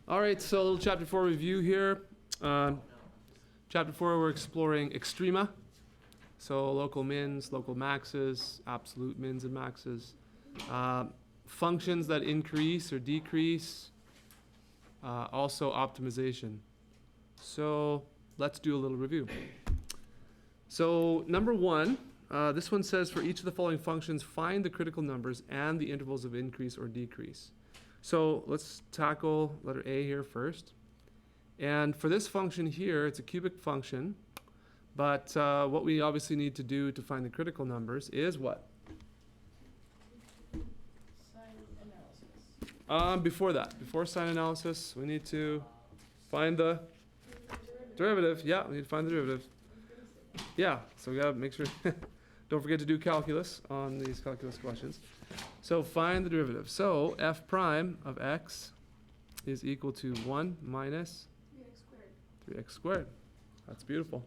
All right, so a little chapter 4 review here. Chapter 4, we're exploring extrema. So local mins, local maxes, absolute mins and maxes. Functions that increase or decrease. Also optimization. So let's do a little review. So number 1, this one says for each of the following functions, find the critical numbers and the intervals of increase or decrease. So let's tackle letter A here first. And for this function here, it's a cubic function. But what we obviously need to do to find the critical numbers is what? Sign analysis. Before sign analysis, we need to find the derivative. Yeah, we need to find the derivative. Yeah, so we gotta make sure, don't forget to do calculus on these calculus questions. So find the derivative. So f prime of x is equal to 1 minus 3x squared. 3x squared. That's beautiful.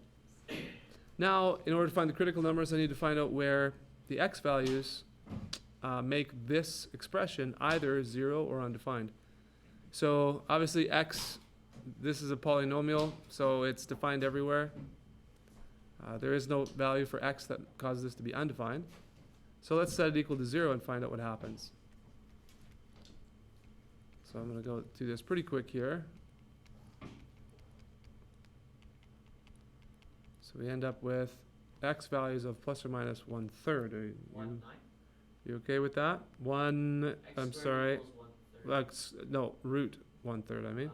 Now, in order to find the critical numbers, I need to find out where the x values make this expression either 0 or undefined. So obviously x, this is a polynomial, so it's defined everywhere. There is no value for x that causes this to be undefined. So let's set it equal to 0 and find out what happens. So I'm going to go through this pretty quick here. So we end up with x values of plus or minus 1/3. You okay with that? I'm sorry. No, root 1/3, I mean.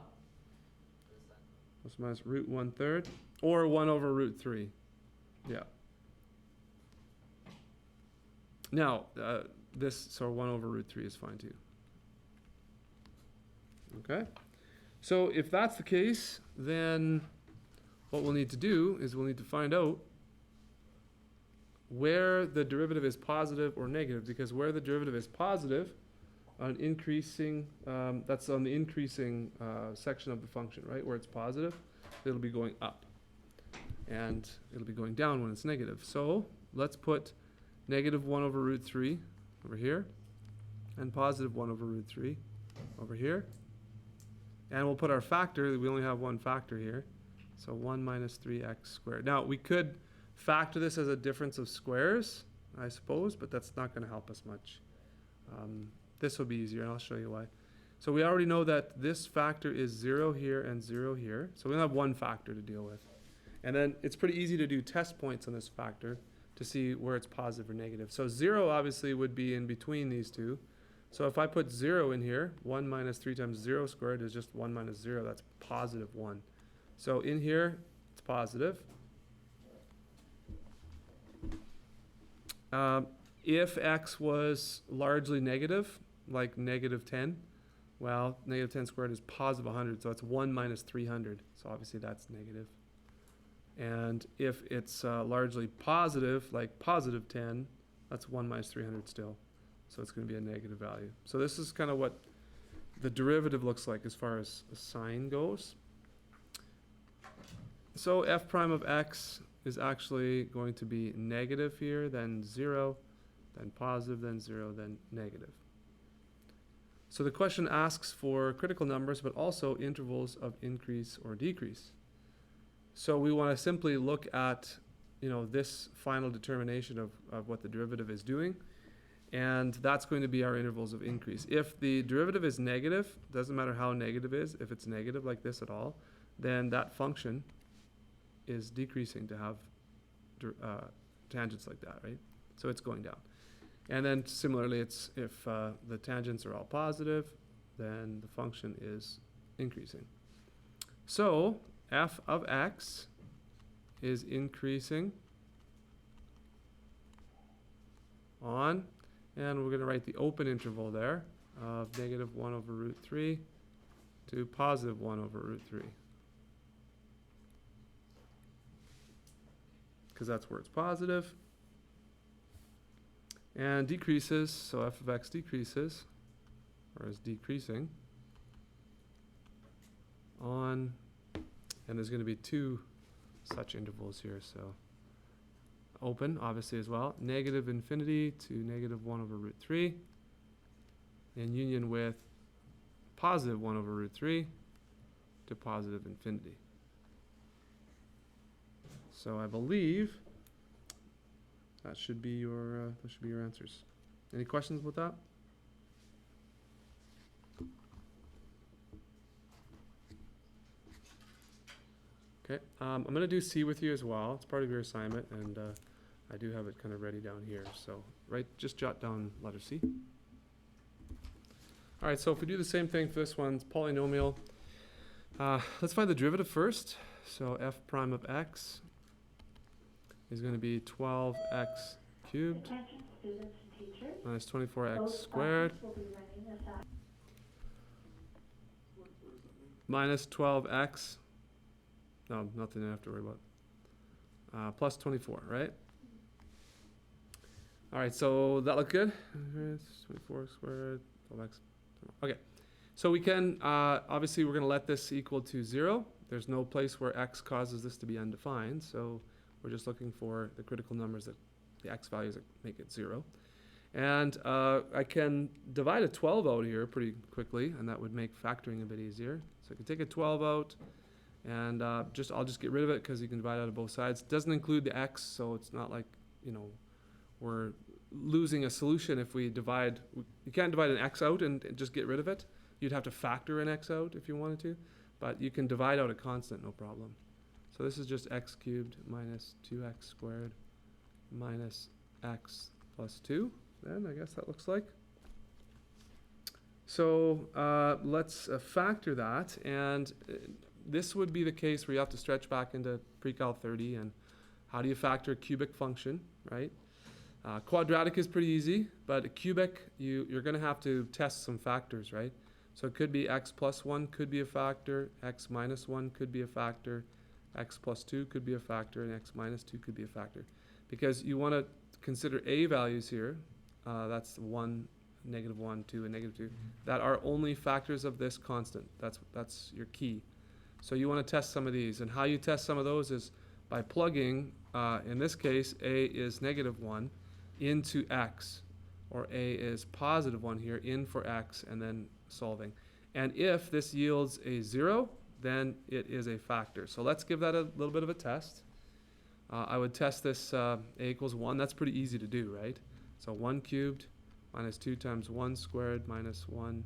Plus or minus root 1/3. Or 1 over root 3. Yeah. Now, so 1 over root 3 is fine too. Okay? So if that's the case, then what we'll need to do is we'll need to find out where the derivative is positive or negative, because where the derivative is positive, on increasing, that's on the increasing section of the function, right? Where it's positive, it'll be going up. And it'll be going down when it's negative. So let's put negative 1 over root 3 over here, and positive 1 over root 3 over here. And we'll put our factor, we only have one factor here, so 1 minus 3x squared. Now, we could factor this as a difference of squares, I suppose, but that's not going to help us much. This will be easier, and I'll show you why. So we already know that this factor is 0 here and 0 here, so we only have one factor to deal with. And then it's pretty easy to do test points on this factor to see where it's positive or negative. So 0 obviously would be in between these two. So if I put 0 in here, 1 minus 3 times 0 squared is just 1 minus 0. That's positive 1. So in here, it's positive. If x was largely negative, like negative 10, well, negative 10 squared is positive 100, so it's 1 minus 300. So obviously that's negative. And if it's largely positive, like positive 10, that's 1 minus 300 still. So it's going to be a negative value. So this is kind of what the derivative looks like as far as the sign goes. So f prime of x is actually going to be negative here, then 0, then positive, then 0, then negative. So the question asks for critical numbers, but also intervals of increase or decrease. So we want to simply look at, this final determination of what the derivative is doing, and that's going to be our intervals of increase. If the derivative is negative, doesn't matter how negative it is, if it's negative like this at all, then that function is decreasing to have tangents like that, right? So it's going down. And then similarly, it's if the tangents are all positive, then the function is increasing. So f of x is increasing on, and we're going to write the open interval there of negative 1 over root 3 to positive 1 over root 3. Because that's where it's positive. And decreases, so f of x decreases, or is decreasing, on, and there's going to be two such intervals here, so open, obviously, as well, negative infinity to negative 1 over root 3, in union with positive 1 over root 3, to positive infinity. So I believe that should be your answers. Any questions with that? Okay, I'm going to do C with you as well. It's part of your assignment, and I do have it kind of ready down here. So just jot down letter C. All right, so if we do the same thing for this one, it's polynomial. Let's find the derivative first. So f prime of x is going to be 12x cubed minus 24x squared minus 12x. No, nothing I have to worry about. Plus 24, right? All right, so that look good? 24 squared, 12x. Okay, so we can, obviously we're going to let this equal to 0. There's no place where x causes this to be undefined, so we're just looking for the critical numbers, that the x values that make it 0. And I can divide a 12 out here pretty quickly, and that would make factoring a bit easier. So I can take a 12 out, and I'll just get rid of it because you can divide out of both sides. Doesn't include the x, so it's not like, we're losing a solution if we divide. You can't divide an x out and just get rid of it. You'd have to factor an x out if you wanted to, but you can divide out a constant, no problem. So this is just x cubed minus 2x squared minus x plus 2. Then I guess that looks like. So let's factor that, and this would be the case where you have to stretch back into pre-cal 30, and how do you factor a cubic function, right? Quadratic is pretty easy, but a cubic, you're going to have to test some factors, right? So it could be x plus 1 could be a factor, x minus 1 could be a factor, x plus 2 could be a factor, and x minus 2 could be a factor. Because you want to consider a values here, that's 1, negative 1, 2, and negative 2, that are only factors of this constant. That's your key. So you want to test some of these, and how you test some of those is by plugging, in this case, a is negative 1 into x, or a is positive 1 here, in for x, and then solving. And if this yields a 0, then it is a factor. So let's give that a little bit of a test. I would test this a equals 1. That's pretty easy to do, right? So 1 cubed minus 2 times 1 squared minus 1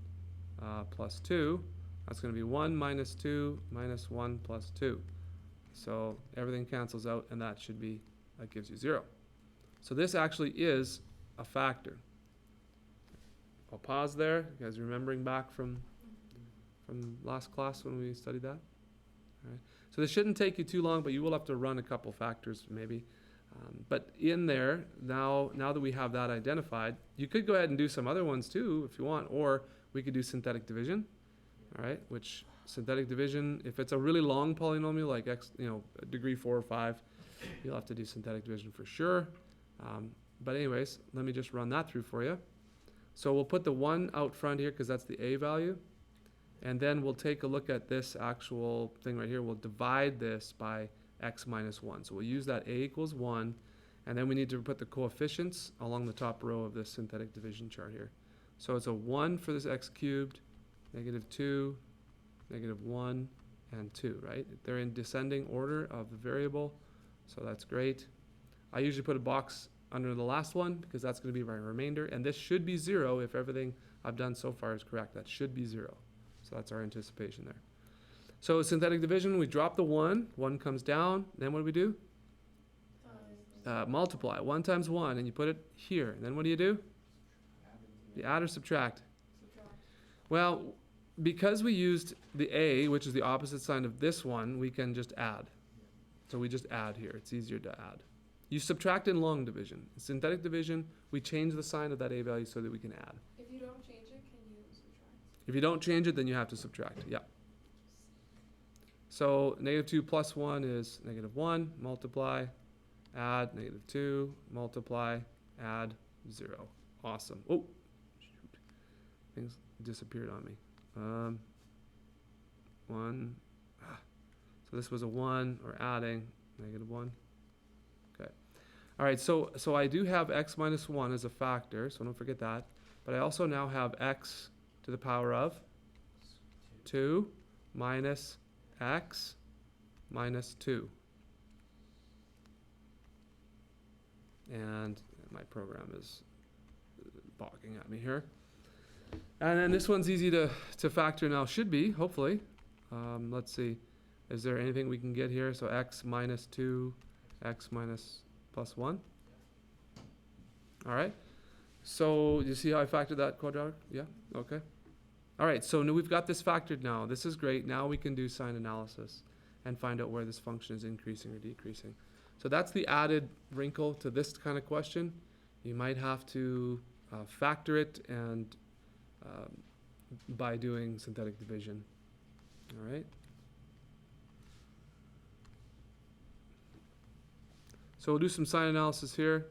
plus 2. That's going to be 1 minus 2 minus 1 plus 2. So everything cancels out, and that gives you 0. So this actually is a factor. I'll pause there. You guys remembering back from last class when we studied that? All right. So this shouldn't take you too long, but you will have to run a couple factors maybe. But in there, now that we have that identified, you could go ahead and do some other ones too if you want, or we could do synthetic division, all right, which synthetic division, if it's a really long polynomial like x, degree 4 or 5, you'll have to do synthetic division for sure. But anyways, let me just run that through for you. So we'll put the 1 out front here because that's the a value. And then we'll take a look at this actual thing right here. We'll divide this by x minus 1. So we'll use that a equals 1. And then we need to put the coefficients along the top row of this synthetic division chart here. So it's a 1 for this x cubed, negative 2, negative 1, and 2, right? They're in descending order of the variable. So that's great. I usually put a box under the last one because that's going to be my remainder. And this should be 0 if everything I've done so far is correct. That should be 0. So that's our anticipation there. So synthetic division, we drop the 1. 1 comes down. Then what do we do? Multiply. 1 times 1, and you put it here. And then what do? You add or subtract? Well, because we used the a, which is the opposite sign of this one, we can just add. So we just add here. It's easier to add. You subtract in long division. In synthetic division, we change the sign of that a value so that we can add. If you don't change it, can you subtract? If you don't change it, then you have to subtract. Yeah. So negative 2 plus 1 is negative 1. Multiply, add, negative 2, multiply, add, 0. Awesome. Oh, shoot. Things disappeared on me. 1. So this was a 1, or adding, negative 1. Okay. All right, so I do have x minus 1 as a factor, so don't forget that. But I also now have x to the power of 2 minus x minus 2. And my program is bogging at me here. And then this one's easy to factor now, should be, hopefully. Let's see, is there anything we can get here? So x minus 2, x minus plus 1. All right, so you see how I factored that quadratic? Yeah, okay. All right, so now we've got this factored now. This is great. Now we can do sign analysis and find out where this function is increasing or decreasing. So that's the added wrinkle to this kind of question. You might have to factor it and by doing synthetic division. All right. So we'll do some sign analysis here.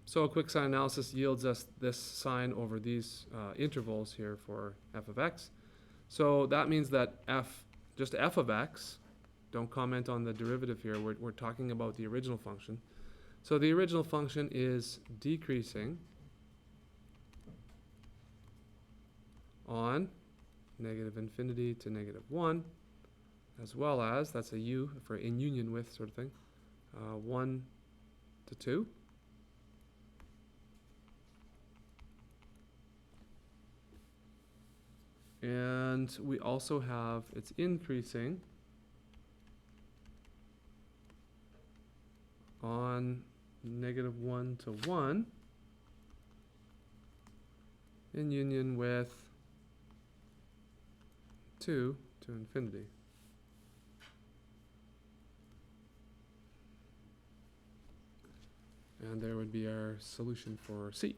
So a quick sign analysis yields us this sign over these intervals here for f of x. So that means that just f of x, don't comment on the derivative here, we're talking about the original function. So the original function is decreasing on negative infinity to negative 1, as well as, that's a u for in union with sort of thing, 1 to 2. And we also have, it's increasing on negative 1 to 1 in union with 2 to infinity. And there would be our solution for C.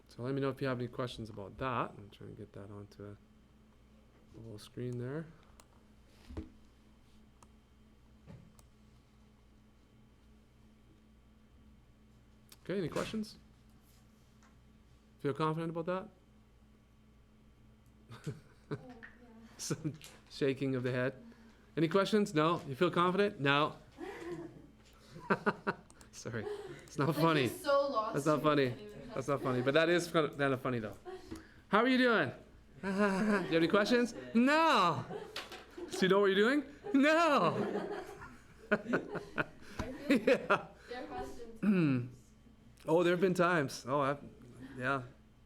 So let me know if you have any questions about that. I'm trying to get that onto a little screen there. Okay, any questions? Feel confident about that? Yeah. Some shaking of the head. Any questions? No? You feel confident? No? Sorry. It's not funny. Like, you're so lost. That's not you funny. can't even That's not funny, but that is kind of funny though. How are you doing? Do you have any questions? No. So you know what you're doing? No. I feel Yeah. there has been times. Oh, there have been times. Oh, yeah.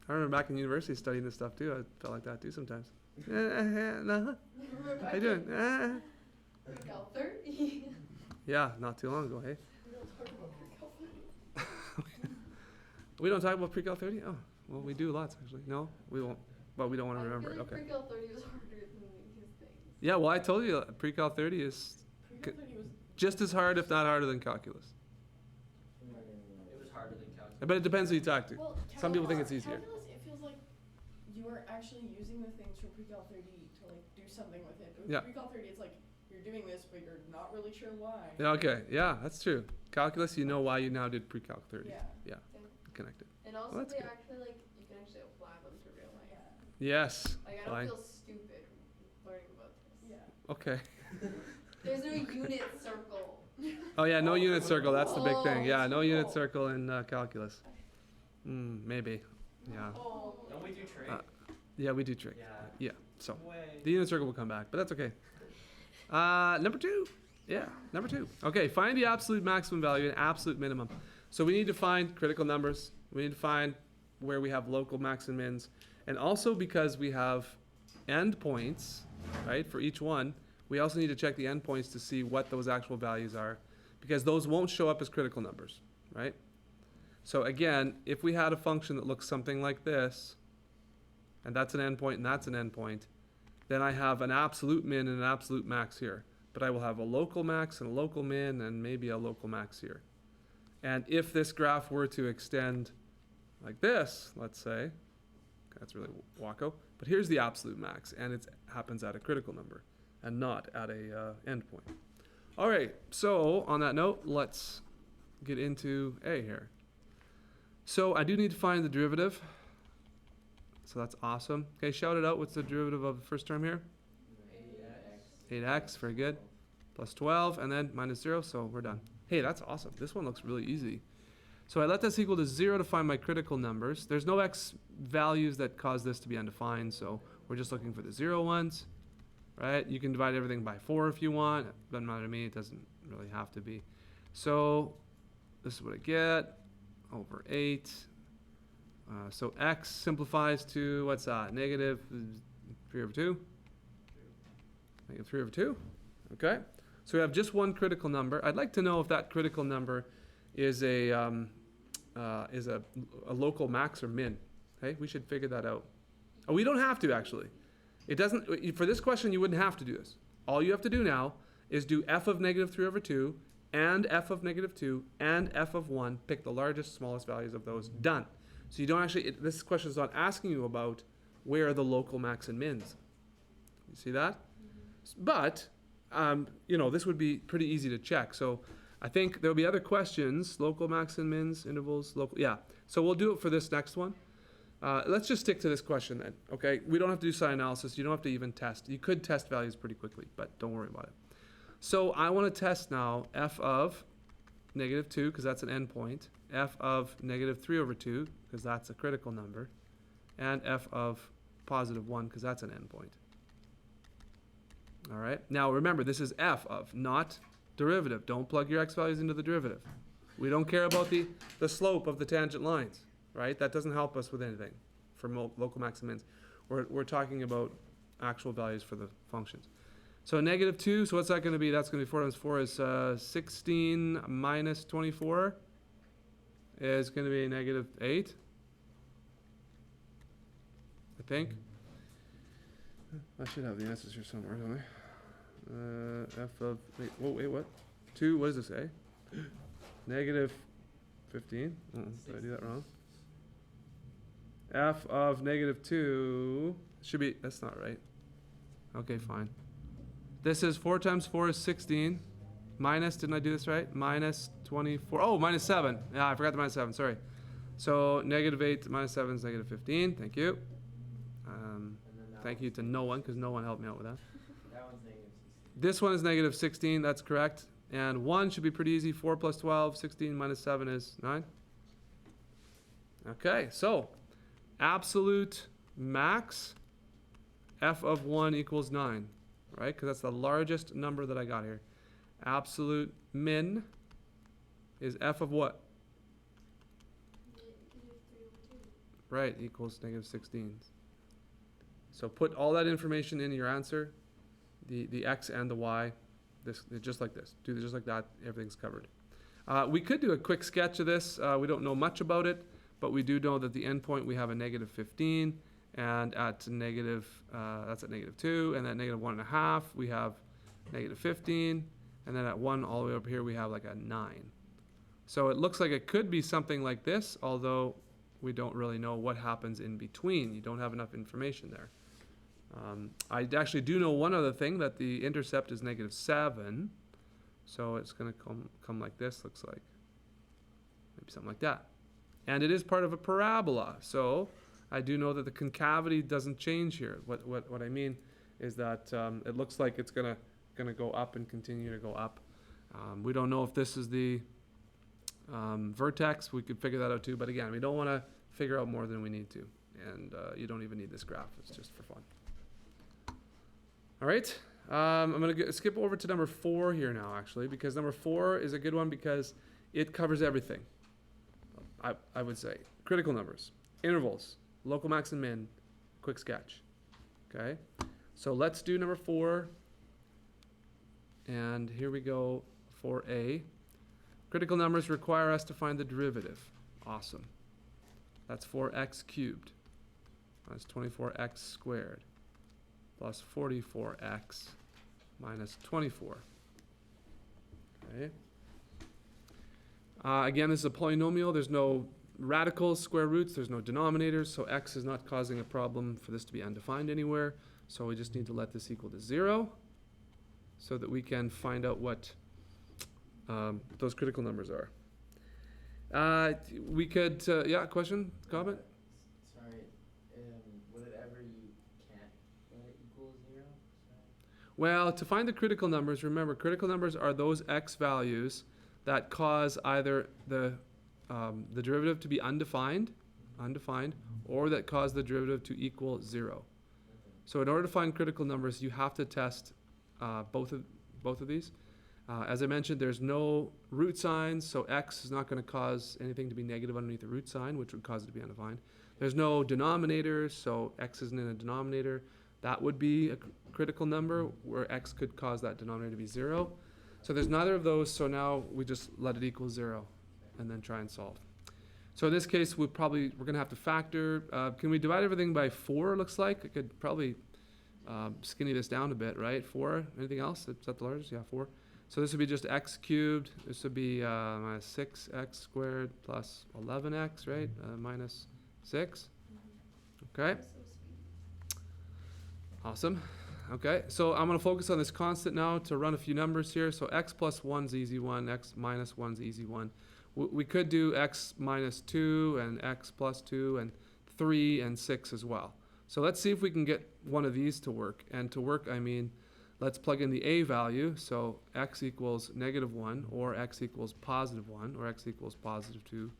I remember back in university studying this stuff too. I felt like that too sometimes. No. How you doing? Pre-cal 30. Yeah, not too long ago, hey? We don't talk about pre-cal 30. We don't talk about pre-cal 30? Oh, well, we do lots actually. No, we won't. But we don't want to remember it. Okay. Pre-cal 30 was harder than these things. Yeah, well, I told you pre-cal 30 is Pre-cal 30 was just as hard, if not harder, than calculus. It was harder than calculus. But it depends who you talk to. Well, Some people think it's easier. Calculus, it feels like you are actually using the things from pre-cal 30 to like do something with it. But with Yeah. pre-cal 30, it's like you're doing this, but you're not really sure why. Yeah, okay, yeah, that's true. Calculus, you know why you now did pre-calc 30. Yeah. Connected. And also that's they good. actually like you can actually apply them to real life. Yeah. Yes. Like I Fine. don't feel stupid learning about this. Yeah. Okay. There's no unit circle. Oh yeah, no unit circle. That's the big thing. Yeah, no unit Oh. circle in calculus. Maybe. Yeah. Oh. Don't we do trig? Yeah, we do trig. Yeah. Yeah. So No way. the unit circle will come back, but that's okay. Number 2. Yeah, number 2. Okay, find the absolute maximum value and absolute minimum. So we need to find critical numbers. We need to find where we have local max and mins. And also because we have endpoints, right, for each one, we also need to check the endpoints to see what those actual values are, because those won't show up as critical numbers, right? So again, if we had a function that looks something like this, and that's an endpoint and that's an endpoint, then I have an absolute min and an absolute max here. But I will have a local max and a local min and maybe a local max here. And if this graph were to extend like this, let's say, that's really wacko, but here's the absolute max, and it happens at a critical number and not at a endpoint. All right, so on that note, let's get into A here. So I do need to find the derivative. So that's awesome. Okay, shout it out. What's the derivative of the first term here? 8x, very good. plus 12, and then minus 0, so we're done. Hey, that's awesome. This one looks really easy. So I let this equal to 0 to find my critical numbers. There's no x values that cause this to be undefined, so we're just looking for the 0 ones, right? You can divide everything by 4 if you want. It doesn't matter to me. It doesn't really have to be. So this is what I get over 8. So x simplifies to, what's that? Negative 3 over 2? Negative 3 over 2. Okay. So we have just one critical number. I'd like to know if that critical number is a local max or min. Okay, we should figure that out. Oh, we don't have to actually. It doesn't. For this question, you wouldn't have to do this. All you have to do now is do f of negative 3 over 2 and f of negative 2 and f of 1. Pick the largest, smallest values of those. Done. So you don't actually. This question is not asking you about where are the local max and mins. You see that? But this would be pretty easy to check. So I think there'll be other questions, local max and mins, intervals, local, yeah. So we'll do it for this next one. Let's just stick to this question then, okay? We don't have to do sign analysis. You don't have to even test. You could test values pretty quickly, but don't worry about it. So I want to test now f of negative 2, because that's an endpoint, f of negative 3 over 2, because that's a critical number, and f of positive 1, because that's an endpoint. All right. Now remember, this is f of, not derivative. Don't plug your x values into the derivative. We don't care about the slope of the tangent lines, right? That doesn't help us with anything for local max and mins. We're talking about actual values for the functions. So negative 2, so what's that going to be? That's going to be 4 times 4 is 16 minus 24 is going to be negative 8, I think. I should have the answers here somewhere, don't I? F of, wait, what? 2, what does it say? Negative 15. Did I do that wrong? F of negative 2 should be, that's not right. Okay, fine. This is 4 times 4 is 16. Minus, didn't I do this right? Minus 24. Oh, minus 7. Yeah, I forgot the minus 7, sorry. So negative 8 minus 7 is negative 15. Thank you. Thank you to no one, because no one helped me out with that. That one's negative 16. This one is negative 16, that's correct. And 1 should be pretty easy. 4 plus 12, 16 minus 7 is 9. Okay, so absolute max, f of 1 equals 9, right? Because that's the largest number that I got here. Absolute min is f of what? Right, equals negative 16. So put all that information in your answer, the x and the y, just like this. Do just like that, everything's covered. We could do a quick sketch of this. We don't know much about it, but we do know that the endpoint we have a negative 15, and at negative, that's at negative 2, and at negative 1.5 we have negative 15, and then at 1 all the way up here we have like a 9. So it looks like it could be something like this, although we don't really know what happens in between. You don't have enough information there. I actually do know one other thing, that the intercept is negative 7. So it's going to come like this, looks like. Maybe something like that. And it is part of a parabola. So I do know that the concavity doesn't change here. What I mean is that it looks like it's going to go up and continue to go up. We don't know if this is the vertex. We could figure that out too. But again, we don't want to figure out more than we need to. And you don't even need this graph. It's just for fun. All right. I'm going to skip over to number 4 here now, actually, because number 4 is a good one because it covers everything. I would say critical numbers, intervals, local max and min, quick sketch. Okay. So let's do number 4. And here we go, 4a. Critical numbers require us to find the derivative. Awesome. That's 4x cubed. That's 24x squared. Plus 44x minus 24. Okay. Again, this is a polynomial. There's no radicals, square roots. There's no denominators. So x is not causing a problem for this to be undefined anywhere. So we just need to let this equal to 0 so that we can find out what those critical numbers are. We could, yeah, question, comment? Sorry, would it ever, you can't let it equal 0? Sorry. Well, to find the critical numbers, remember, critical numbers are those x values that cause either the derivative to be undefined, or that cause the derivative to equal 0. So in order to find critical numbers, you have to test both of these. As I mentioned, there's no root signs, so x is not going to cause anything to be negative underneath the root sign, which would cause it to be undefined. There's no denominators, so x isn't in a denominator. That would be a critical number, where x could cause that denominator to be 0. So there's neither of those, so now we just let it equal 0, and then try and solve. So in this case, we're going to have to factor. Can we divide everything by 4, looks like? I could probably skinny this down a bit, right? 4, anything else? Is that the largest? Yeah, 4. So this would be just x cubed. This would be minus 6x squared plus 11x, right? Minus 6. Okay. Awesome. Okay, so I'm going to focus on this constant now to run a few numbers here. So x plus 1 is easy one, x minus 1 is easy one. We could do x minus 2 and x plus 2 and 3 and 6 as well. So let's see if we can get one of these to work. And to work, I mean, let's plug in the a value. So x equals -1, or x equals +1, or x equals +2,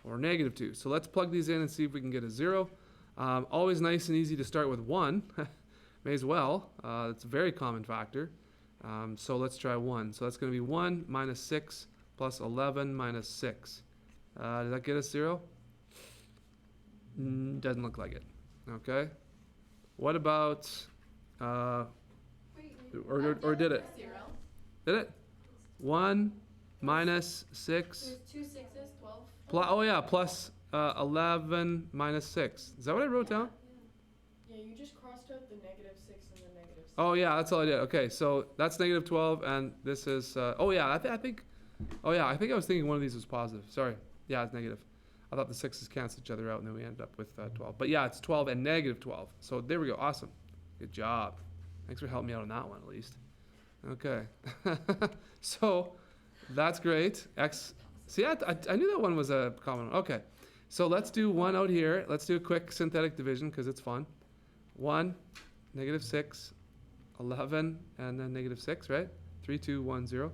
or -2. So let's plug these in and see if we can get a 0. Always nice and easy to start with 1. May as well. It's a very common factor. So let's try 1. So that's going to be 1 minus 6 plus 11 minus 6. Does that get us 0? Doesn't look like it. Okay. What about, or did it? 0. Did it? 1 minus 6. There's 2 6s, 12. Oh yeah, plus 11 minus 6. Is that what I wrote down? Yeah, you just crossed out the -6 and the -6. Oh yeah, that's all I did. Okay, so that's -12, and this is. Oh yeah, I think. Oh yeah, I think I was thinking one of these was positive. Sorry. Yeah, it's negative. I thought the 6's cancel each other out, and then we ended up with 12. But yeah, it's 12 and -12. So there we go. Awesome. Good job. Thanks for helping me out on that one at least. Okay. So that's great. X. See, I knew that one was a common one. Okay. So let's do one out here. Let's do a quick synthetic division because it's fun. 1, -6, 11, and then -6, right? 3, 2, 1, 0.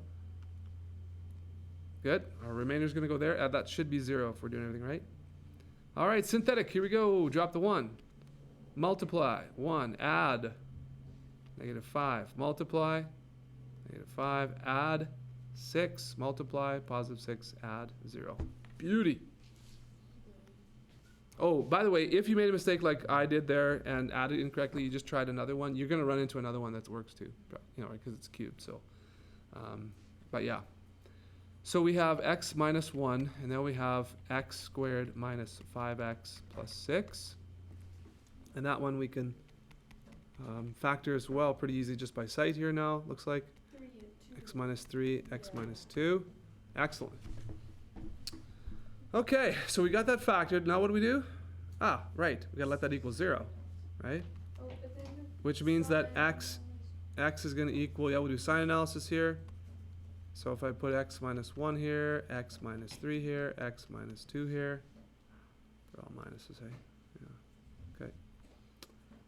Good. Our remainder is going to go there. That should be 0 if we're doing everything right. All right, synthetic. Here we go. Drop the 1. Multiply. 1. Add. -5. Multiply. -5. Add. 6. Multiply. +6. Add. 0. Beauty. Oh, by the way, if you made a mistake like I did there and added incorrectly, you just tried another one, you're going to run into another one that works too, you know, right, because it's cubed. So, but yeah. So we have x minus 1, and then we have x squared minus 5x plus 6. And that one we can factor as well pretty easy just by sight here now, looks like. 3 and 2. X minus 3, x minus 2. Excellent. Okay, so we got that factored. Now what do we do? Ah, right. We gotta let that equal 0, right? Oh, but then Which means that x is gonna equal, yeah, we'll do sign analysis here. So if I put x minus 1 here, x minus 3 here, x minus 2 here. They're all minuses, hey? Yeah. Okay.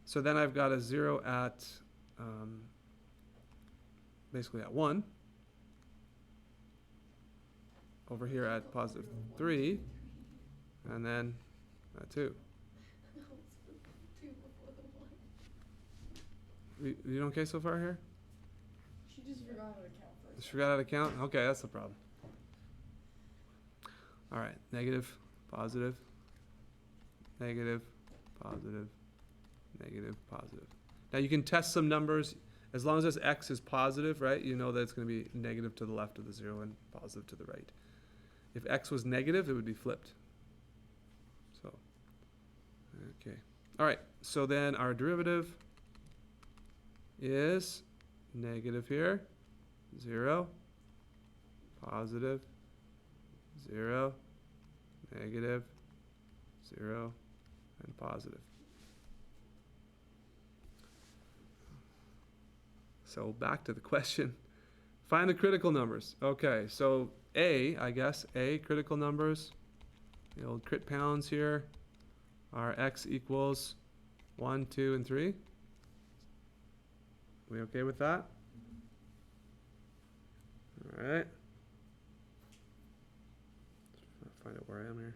So then I've got a 0 at, basically at 1. Over here at +3, and then at 2. No, it's 2 before the 1. You doing okay so far here? She just forgot how to count first. Just forgot how to count? Okay, that's the problem. All right, negative, positive, negative, positive, negative, positive. Now you can test some numbers. As long as this x is positive, right, you know that it's going to be negative to the left of the 0 and positive to the right. If x was negative, it would be flipped. So, okay. All right, so then our derivative is negative here, 0, positive, 0, negative, 0, and positive. So back to the question. Find the critical numbers. Okay, so A, I guess, A, critical numbers, the old crit pounds here, are x equals 1, 2, and 3. We okay with that? All right. I'll find out where I am here.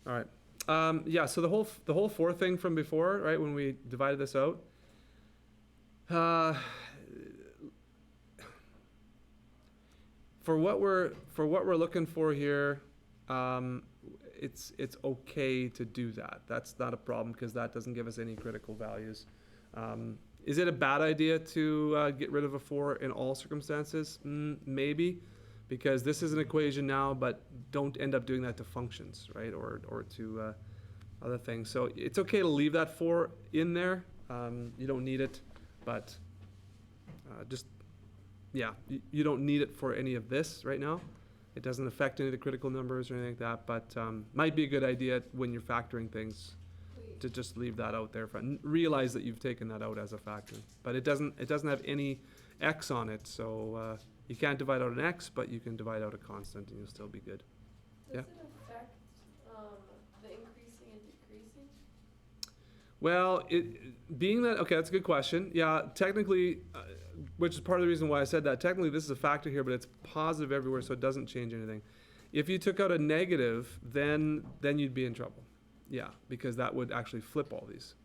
All right. Yeah, so the whole 4 thing from before, right, when we divided this out, for what we're looking for here, it's okay to do that. That's not a problem because that doesn't give us any critical values. Is it a bad idea to get rid of a 4 in all circumstances? Maybe, because this is an equation now, but don't end up doing that to functions, right, or to other things. So it's okay to leave that 4 in there. You don't need it, but you don't need it for any of this right now. It doesn't affect any of the critical numbers or anything like that, but might be a good idea when you're factoring things Wait, to just leave that out there. Realize that you've taken that out as a factor, but it doesn't have any x on it, so you can't divide out an x, but you can divide out a constant and you'll still be good. does Yeah. it affect, the increasing and decreasing? Well, being that, okay, that's a good question. Yeah, technically, which is part of the reason why I said that. Technically, this is a factor here, but it's positive everywhere, so it doesn't change anything. If you took out a negative, then you'd be in trouble. Yeah, because that would actually flip all these.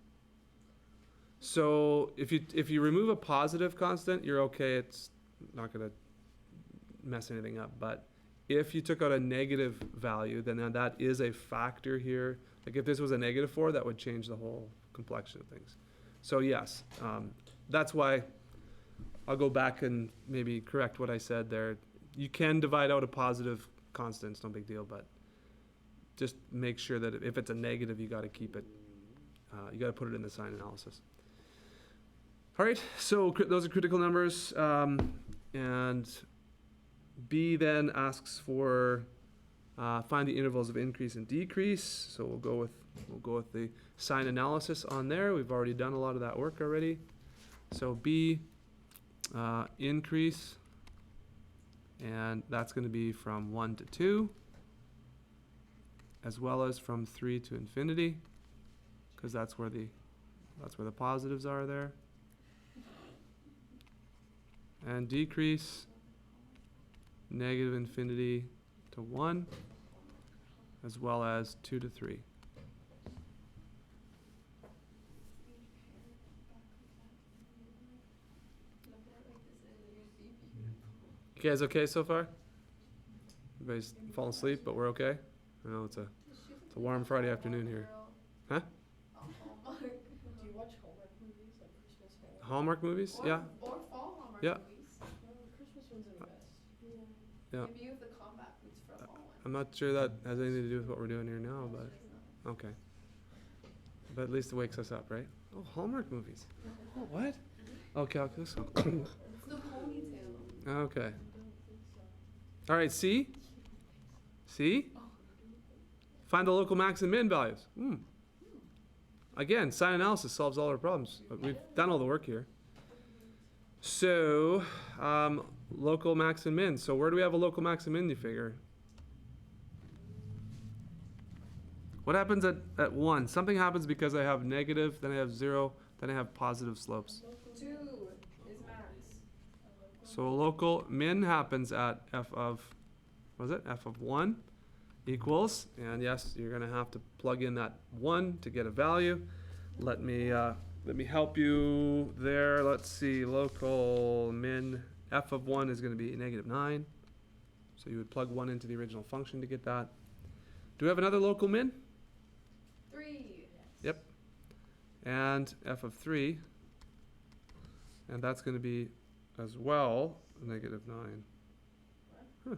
So if you remove a positive constant, you're okay. It's not going to mess anything up. But if you took out a negative value, then that is a factor here. Like if this was a -4, that would change the whole complexion of things. So yes, that's why I'll go back and maybe correct what I said there. You can divide out a positive constant, it's no big deal, but just make sure that if it's a negative, you got to keep it, you got to put it in the sign analysis. All right, so those are critical numbers, and B then asks for find the intervals of increase and decrease. So we'll go with the sign analysis on there. We've already done a lot of that work already. So B, increase, and that's going to be from 1 to 2, as well as from 3 to infinity, because that's where the positives are there. And decrease, negative infinity to 1, as well as 2 to 3. You guys okay so far? Everybody's falling asleep, but we're okay? I know it's a warm Friday afternoon here. Huh? Hallmark. Do you watch Hallmark movies, like Christmas Hallmark? Hallmark movies? Or, Yeah. or fall Hallmark Yeah. movies. No, Christmas ones are the best. Yeah. Maybe you have the combat boots from Hallmark. I'm not sure that has anything to do with what we're doing here now, but okay. But at least it wakes us up, right? Oh, Hallmark movies. Oh, what? Okay, I'll go so. It's the ponytail. Okay. All right, C? C? Find the local max and min values. Again, sign analysis solves all our problems. We've done all the work here. So, local max and min. So where do we have a local max and min, you figure? What happens at 1? Something happens because I have negative, then I have 0, then I have positive slopes. 2 is max. So a local min happens at f of, what is it? F of 1 equals, and yes, you're gonna have to plug in that 1 to get a value. Let me help you there. Let's see, local min, f of 1 is gonna be -9. So you would plug 1 into the original function to get that. Do we have another local min? 3. Yep. And f of 3, and that's gonna be as well -9. Huh.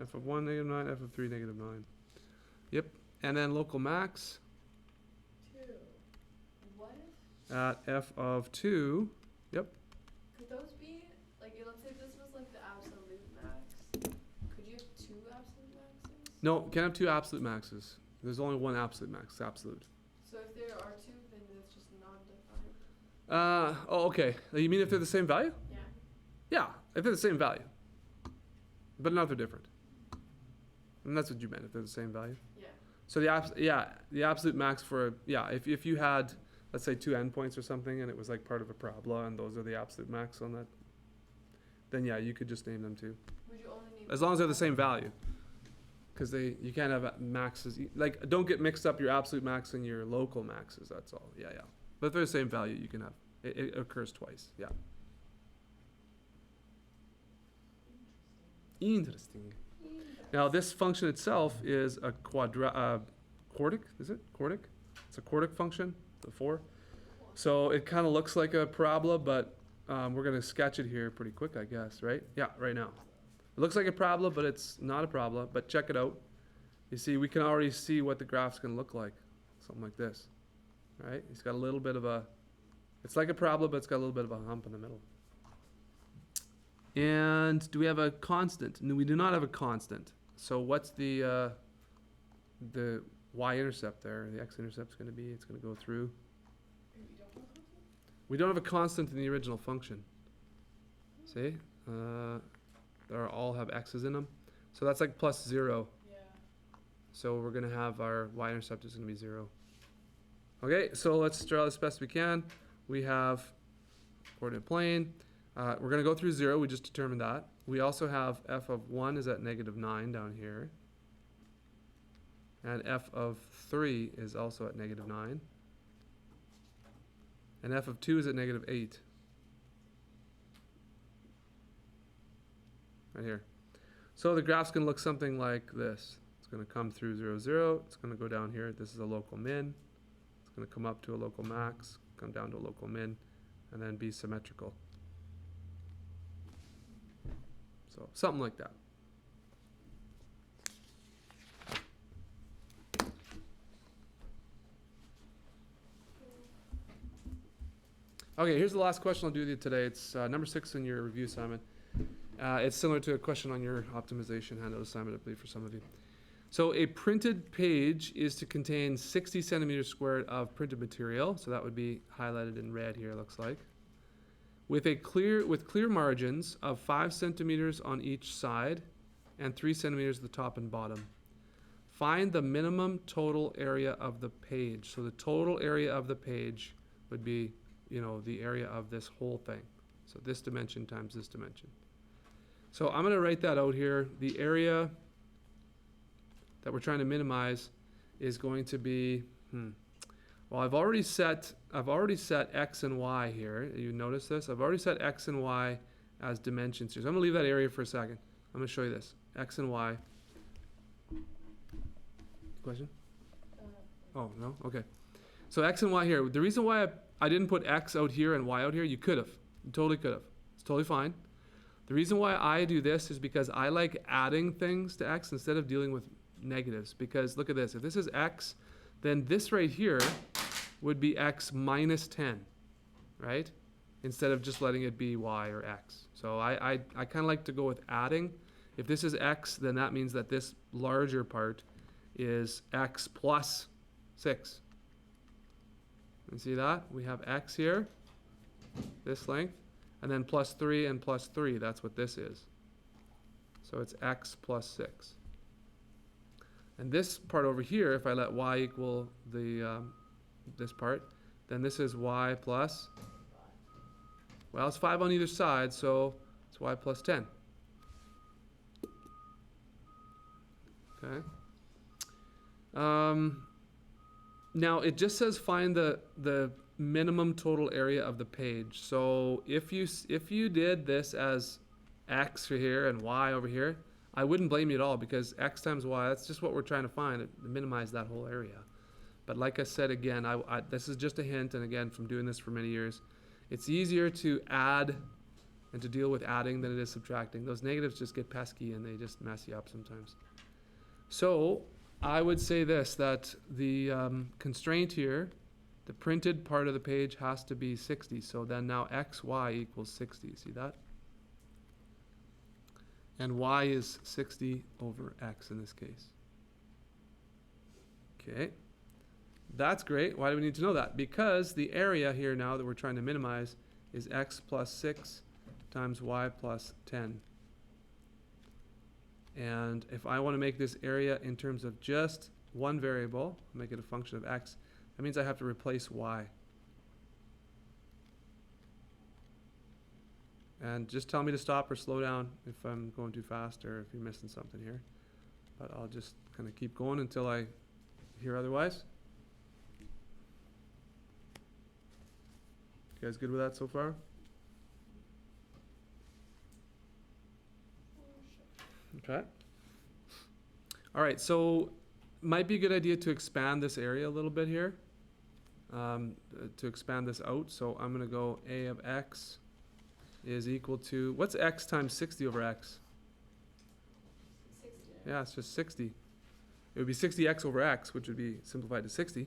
F of 1 -9, f of 3 -9. Yep. And then local max 2. What if, at f of 2. could those be, like, let's say this was like the absolute max. Could you have 2 absolute maxes? No, can't have 2 absolute maxes. There's only one absolute max, absolute. So if there are 2, then it's just non-defined. Oh, okay. You mean if they're the same value? Yeah. Yeah, if they're the same value. But not if they're different. And that's what you meant, if they're the same value. Yeah. So the absolute max for, if you had, let's say 2 endpoints or something, and it was like part of a parabola, and those are the absolute max on that, then yeah, you could just name them too. Would you only need As long as they're the same value. Because you can't have maxes, like, don't get mixed up your absolute max and your local maxes, that's all, yeah. But if they're the same value, you can have, it occurs twice, yeah. Interesting. Now, this function itself is a quartic, is it? Quartic? It's a quartic function, the 4. So it kind of looks like a parabola, but we're going to sketch it here pretty quick, I guess, right? Yeah, right now. It looks like a parabola, but it's not a parabola, but check it out. You see, we can already see what the graph's going to look like. Something like this, right? It's got a little bit of a, it's like a parabola, but it's got a little bit of a hump in the middle. And do we have a constant? No, we do not have a constant. So what's the y-intercept there? The x-intercept's going to be, it's going to go through. We don't have a constant in the original function. See? They all have x's in them. So that's like plus 0. Yeah. So we're going to have our y-intercept is going to be 0. Okay, so let's draw as best we can. We have coordinate plane. We're going to go through 0. We just determined that. We also have f of 1 is at -9 down here. And f of 3 is also at -9. And f of 2 is at -8. Right here. So the graph's going to look something like this. It's going to come through 0, 0. It's going to go down here. This is a local min. It's going to come up to a local max, come down to a local min, and then be symmetrical. So something like that. Okay, here's the last question I'll do with you today. It's number 6 in your review assignment. It's similar to a question on your optimization handout assignment, I believe, for some of you. So a printed page is to contain 60 centimeters squared of printed material. So that would be highlighted in red here, it looks like. With clear margins of 5 centimeters on each side and 3 centimeters at the top and bottom. Find the minimum total area of the page. So the total area of the page would be, the area of this whole thing. So this dimension times this dimension. So I'm going to write that out here. The area that we're trying to minimize is going to be, well, I've already set x and y here. You notice this? I've already set x and y as dimensions here. So I'm going to leave that area for a second. I'm going to show you this. X and y. Question? Oh, no? Okay. So x and y here. The reason why I didn't put x out here and y out here, you could have. You totally could have. It's totally fine. The reason why I do this is because I like adding things to x instead of dealing with negatives. Because look at this. If this is x, then this right here would be x minus 10, right? Instead of just letting it be y or x. So I kind of like to go with adding. If this is x, then that means that this larger part is x plus 6. And see that? We have x here, this length, and then plus 3 and plus 3. That's what this is. So it's x plus 6. And this part over here, if I let y equal the this part, then this is y plus, well, it's 5 on either side, so it's y plus 10. Okay. Now it just says find the minimum total area of the page. So if you did this as x here and y over here, I wouldn't blame you at all, because x times y, that's just what we're trying to find, to minimize that whole area. But like I said again, this is just a hint, and again, from doing this for many years, it's easier to add and to deal with adding than it is subtracting. Those negatives just get pesky and they just mess you up sometimes. So I would say this, that the constraint here, the printed part of the page has to be 60. So then now x, y equals 60. See that? And y is 60 over x in this case. Okay. That's great. Why do we need to know that? Because the area here now that we're trying to minimize is x plus 6 times y plus 10. And if I want to make this area in terms of just one variable, make it a function of x. That means I have to replace y. And just tell me to stop or slow down if I'm going too fast or if you're missing something here. But I'll just kind of keep going until I hear otherwise. You guys good with that so far? Okay. All right, so might be a good idea to expand this area a little bit here. To expand this out. So I'm going to go a of x is equal to, what's x times 60 over x? 60. Yeah, it's just 60. It would be 60x over x, which would be simplified to 60.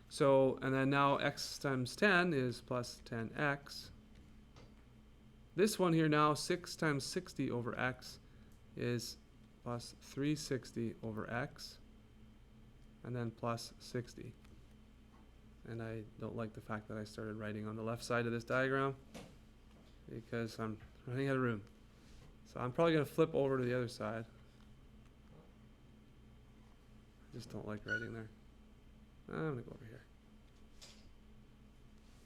So, and then now x times 10 is plus 10x. This one here now, 6 times 60 over x is plus 360 over x, and then plus 60. And I don't like the fact that I started writing on the left side of this diagram because I'm running out of room. So I'm probably going to flip over to the other side. I just don't like writing there. I'm going to go over here.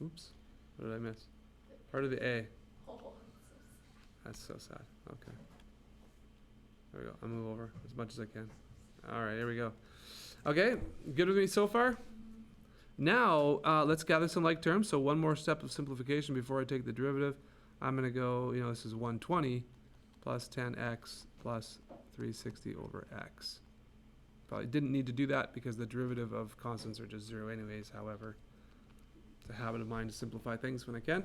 Oops. What did I miss? Part of the A. Oh, That's so sad. Okay. There we go. I'll move over as much as I can. All right, here we go. Okay, good with me so far? Now, let's gather some like terms. So one more step of simplification before I take the derivative. I'm going to go, this is 120 plus 10x plus 360 over x. Probably didn't need to do that because the derivative of constants are just 0 anyways. However, it's a habit of mine to simplify things when I can.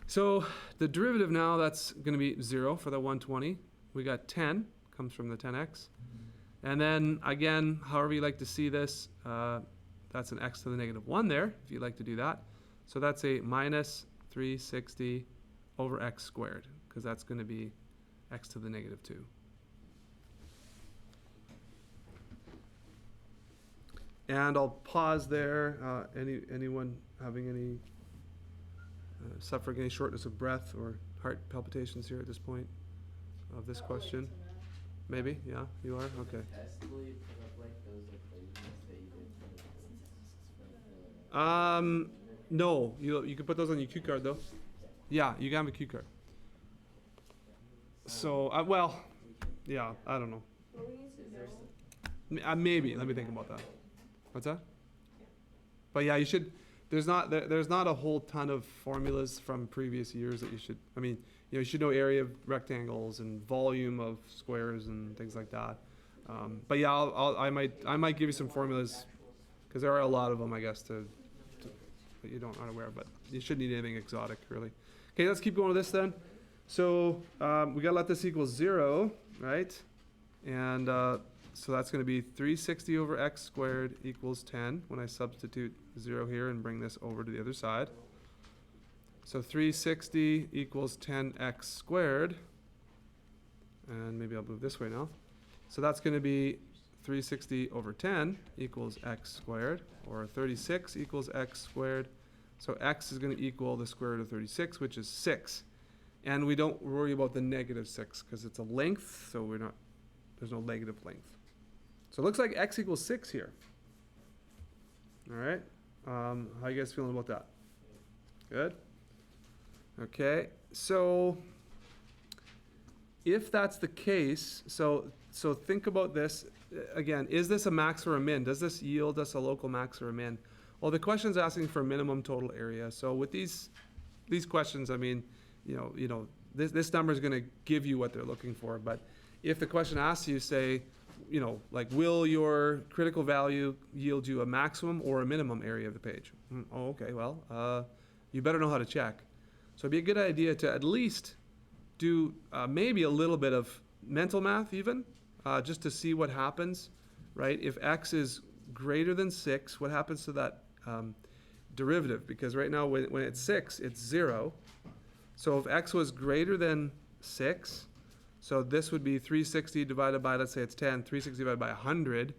So the derivative now, that's going to be 0 for the 120. We got 10, comes from the 10x. And then, again, however you like to see this, that's an x to the negative 1 there, if you'd like to do that. So that's a minus 360 over x squared, because that's going to be x to the negative 2. And I'll pause there. Anyone having any suffering any shortness of breath or heart palpitations here at this point of this question? Maybe, yeah, you are? Okay. Test, will you put up like those equations that you did for the No, you can put those on your cue card though. Yeah, you can have a cue card. So, well, yeah, I don't know. What we need to Is there know. Maybe, let me think about that. What's that? But yeah, you should, there's not a whole ton of formulas from previous years that you should, you should know area of rectangles and volume of squares and things like that. But yeah, I might give you some formulas because there are a lot of them, I guess, that you aren't aware of, but you shouldn't need anything exotic, really. Okay, let's keep going with this then. So we gotta let this equal 0, right? And so that's gonna be 360 over x squared equals 10 when I substitute 0 here and bring this over to the other side. So 360 equals 10x squared. And maybe I'll move this way now. So that's going to be 360 over 10 equals x squared, or 36 equals x squared. So x is going to equal the square root of 36, which is 6. And we don't worry about the negative 6 because it's a length, so there's no negative length. So it looks like x equals 6 here. All right. How you guys feeling about that? Good? Okay, so if that's the case, so think about this again. Is this a max or a min? Does this yield us a local max or a min? Well, the question's asking for minimum total area. So with these questions, this number is going to give you what they're looking for. But if the question asks you, say, like, will your critical value yield you a maximum or a minimum area of the page? Oh, okay. Well, you better know how to check. So it'd be a good idea to at least do maybe a little bit of mental math even, just to see what happens, right? If x is greater than 6, what happens to that derivative? Because right now when it's 6, it's 0. So if x was greater than 6, so this would be 360 divided by, let's say it's 10, 360 divided by 100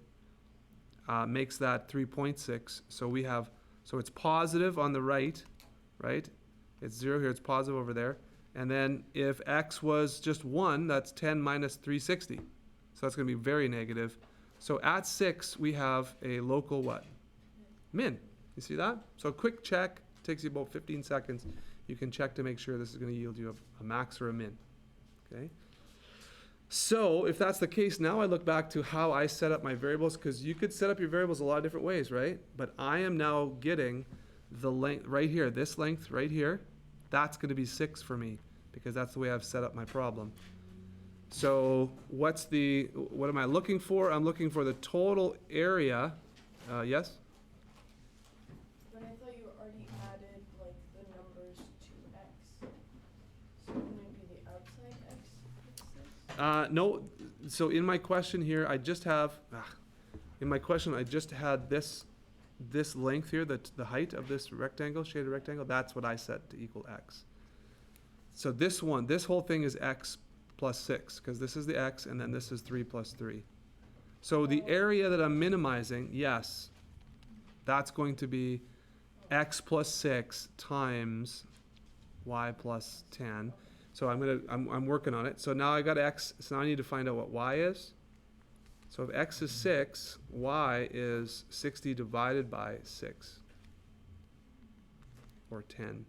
makes that 3.6. So it's positive on the right? It's 0 here, it's positive over there. And then if x was just 1, that's 10 minus 360. So that's going to be very negative. So at 6, we have a local what? Min. You see that? So a quick check, takes you about 15 seconds. You can check to make sure this is going to yield you a max or a min. Okay? So if that's the case, now I look back to how I set up my variables, because you could set up your variables a lot of different ways, right? But I am now getting the length right here, this length right here. That's going to be 6 for me, because that's the way I've set up my problem. So what am I looking for? I'm looking for the total area. Yes? But I thought you already added like the numbers to x. So wouldn't it be the outside x? No. So in my question here, I just have, in my question, I just had this length here, the height of this rectangle, shaded rectangle, that's what I set to equal x. So this whole thing is x plus 6, because this is the x, and then this is 3 plus 3. So the area that I'm minimizing, yes, that's going to be x plus 6 times y plus 10. So I'm working on it. So now I got x, so now I need to find out what y is. So if x is 6, y is 60 divided by 6, or 10.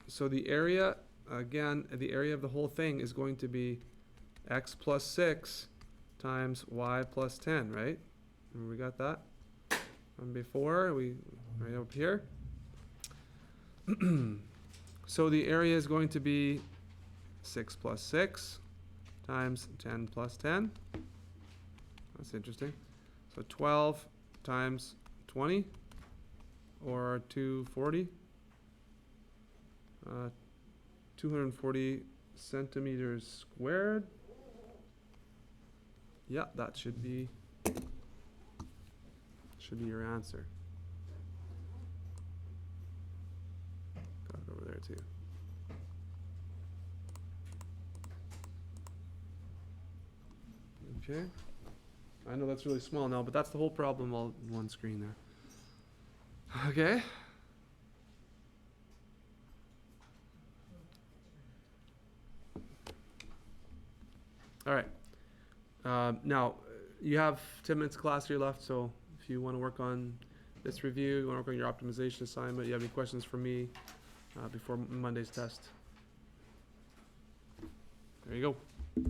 So the area, again, the area of the whole thing is going to be x plus 6 times y plus 10, right? Remember we got that from before, right up here. So the area is going to be 6 plus 6 times 10 plus 10. That's interesting. So 12 times 20, or 240. 240 centimeters squared. Yeah, that should be your answer. Got it over there too. Okay. I know that's really small now, but that's the whole problem all in one screen there. Okay. All right. Now, you have 10 minutes of class here left, so if you want to work on this review, you want to work on your optimization assignment, you have any questions for me before Monday's test, there you go.